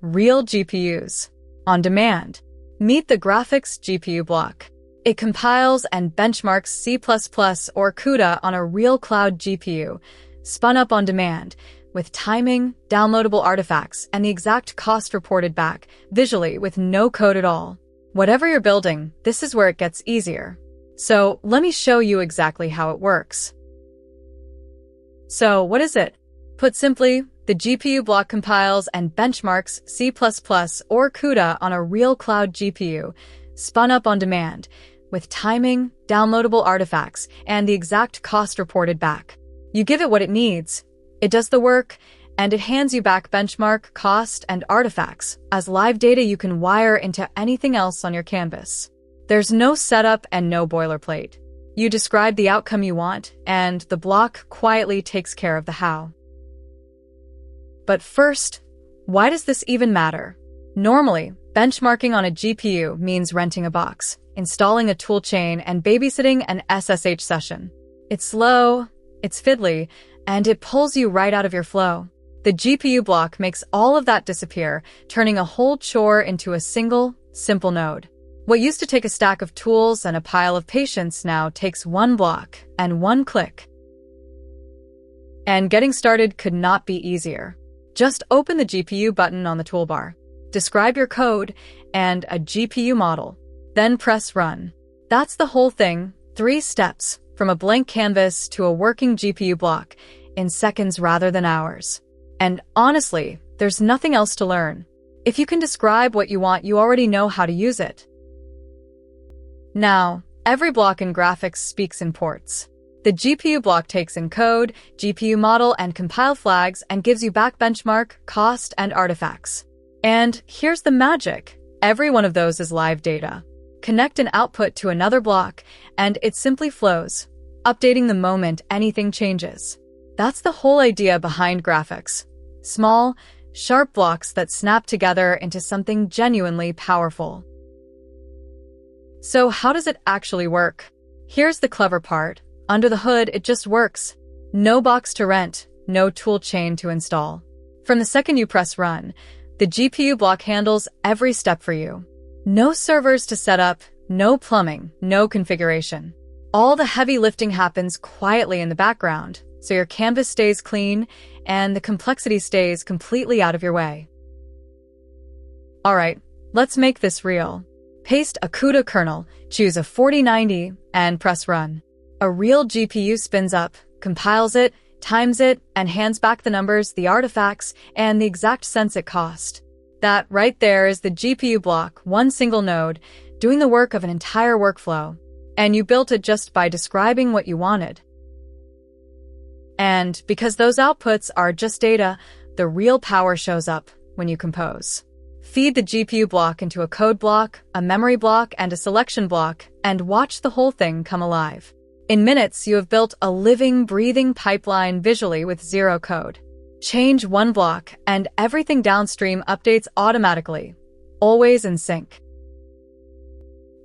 real GPUs. On demand. Meet the Grafux GPU block. It compiles and benchmarks C++ or CUDA on a real cloud GPU, spun up on demand, with timing, downloadable artifacts, and the exact cost reported back, visually with no code at all. Whatever you're building, this is where it gets easier. So let me show you exactly how it works. So what is it? Put simply, the GPU block compiles and benchmarks C++ or CUDA on a real cloud GPU, spun up on demand, with timing, downloadable artifacts, and the exact cost reported back. You give it what it needs, it does the work, and it hands you back benchmark, cost, and artifacts as live data you can wire into anything else on your canvas. There's no setup and no boilerplate. You describe the outcome you want, and the block quietly takes care of the how. But first, why does this even matter? Normally, benchmarking on a GPU means renting a box, installing a toolchain, and babysitting an SSH session. It's slow, it's fiddly, and it pulls you right out of your flow. The GPU block makes all of that disappear, turning a whole chore into a single, simple node. What used to take a stack of tools and a pile of patience now takes one block and one click. And getting started could not be easier. Just open the GPU button on the toolbar, describe your code, and a GPU model. Then press Run. That's the whole thing, 3 steps, from a blank canvas to a working GPU block, in seconds rather than hours. And honestly, there's nothing else to learn. If you can describe what you want, you already know how to use it. Now, every block in Grafux speaks in ports. The GPU block takes in code, GPU model, and compile flags and gives you back benchmark, cost, and artifacts. And here's the magic. Every one of those is live data. Connect an output to another block, and it simply flows, updating the moment anything changes. That's the whole idea behind Grafux. Small, sharp blocks that snap together into something genuinely powerful. So how does it actually work? Here's the clever part. Under the hood, it just works. No box to rent, no tool chain to install. From the second you press Run, the GPU block handles every step for you. No servers to set up, no plumbing, no configuration. All the heavy lifting happens quietly in the background, so your canvas stays clean and the complexity stays completely out of your way. Alright, let's make this real. Paste a CUDA kernel, choose a 4090, and press Run. A real GPU spins up, compiles it, times it, and hands back the numbers, the artifacts, and the exact cents it cost. That right there is the GPU block, one single node, doing the work of an entire workflow. And you built it just by describing what you wanted. And because those outputs are just data, the real power shows up when you compose. Feed the GPU block into a code block, a memory block, and a selection block, and watch the whole thing come alive. In minutes, you have built a living, breathing pipeline visually with zero code. Change one block, and everything downstream updates automatically, always in sync.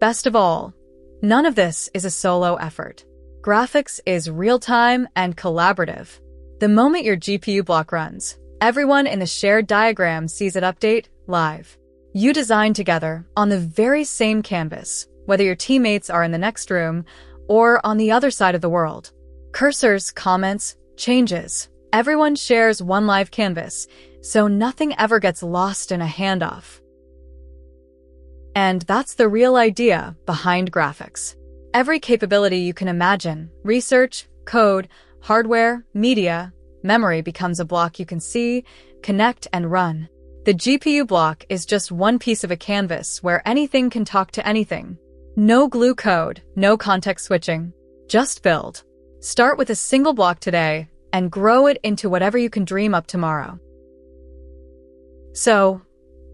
Best of all, none of this is a solo effort. Grafux is real-time and collaborative. The moment your GPU block runs, everyone in the shared diagram sees it update live. You design together on the very same canvas, whether your teammates are in the next room or on the other side of the world. Cursors, comments, changes. Everyone shares one live canvas, so nothing ever gets lost in a handoff. And that's the real idea behind Grafux. Every capability you can imagine, research, code, hardware, media, memory becomes a block you can see, connect, and run. The GPU block is just one piece of a canvas where anything can talk to anything. No glue code, no context switching. Just build. Start with a single block today and grow it into whatever you can dream up tomorrow. So,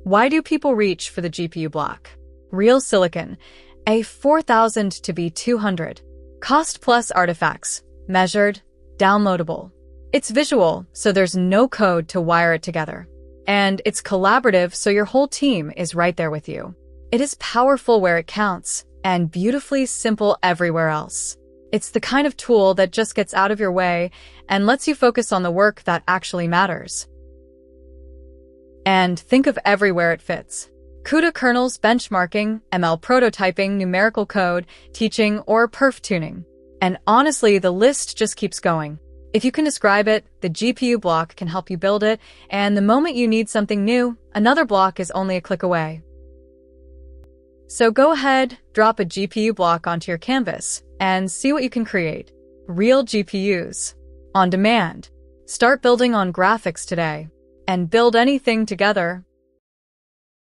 why do people reach for the GPU block? Real silicon, a 4000 to be 200. Cost plus artifacts, measured, downloadable. It's visual, so there's no code to wire it together. And it's collaborative, so your whole team is right there with you. It is powerful where it counts, and beautifully simple everywhere else. It's the kind of tool that just gets out of your way and lets you focus on the work that actually matters. And think of everywhere it fits. CUDA kernels, benchmarking, ML prototyping, numerical code, teaching, or perf tuning. And honestly, the list just keeps going. If you can describe it, the GPU block can help you build it, and the moment you need something new, another block is only a click away. So go ahead, drop a GPU block onto your canvas, and see what you can create. Real GPUs. On demand. Start building on graphics today. And build anything together.